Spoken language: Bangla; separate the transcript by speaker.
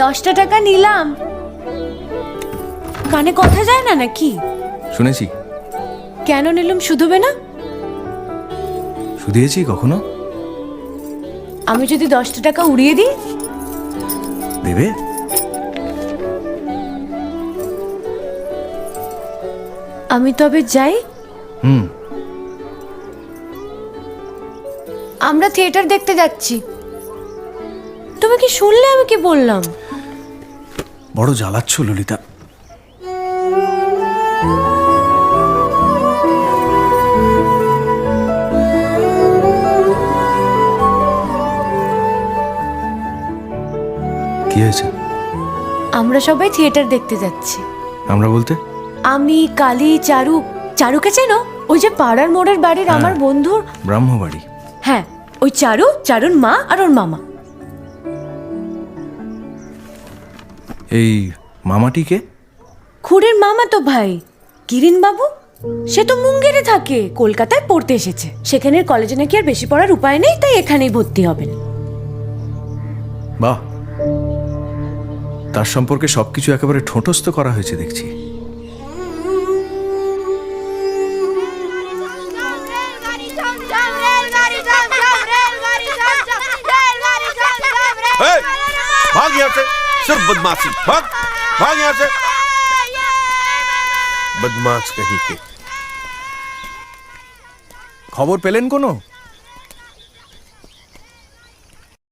Speaker 1: 10টা টাকা নিলাম। কানে কথা যায় না নাকি?
Speaker 2: শুনেছি।
Speaker 1: কেন নিলাম? শুধবে না?
Speaker 2: শুধিয়েছি কখনো?
Speaker 1: আমি যদি 10টা টাকা উড়িয়ে দিই?
Speaker 2: দেবে?
Speaker 1: আমি তবে যাই। আমরা থিয়েটার দেখতে যাচ্ছি। তুমি কি শুনলে আমি কি বললাম?
Speaker 2: বড় জ্বালাচ্ছ ললিতা। কি হয়েছে?
Speaker 1: আমরা সবাই থিয়েটার দেখতে যাচ্ছি।
Speaker 2: আমরা বলতে?
Speaker 1: আমি, কালী, চারু। চারুকে চেনো? ওই যে পাড়ার মোড়ের বাড়ির আমার বন্ধুর
Speaker 2: ব্রাহ্মবাড়ি।
Speaker 1: হ্যাঁ, ওই চারু, চারুর মা আর ওর মামা।
Speaker 2: এই মামাটিকে?
Speaker 1: খুড়ের মামা তো ভাই, কিরিন বাবু। সে তো মুঙ্গেরে থাকে, কলকাতায় পড়তে এসেছে। সেখানের কলেজে নাকি আর বেশি পড়ার উপায় নেই, তাই এখানেই ভর্তি হবেন।
Speaker 2: বাহ, তার সম্পর্কে সবকিছু একেবারে ঠোঁটস্থ করা হয়েছে দেখছি।
Speaker 3: भाग यहाँ से, सिर्फ बदमाशी। भाग भाग यहाँ से, बदमाश कहीं के।
Speaker 2: খবর পেলেন কোনো?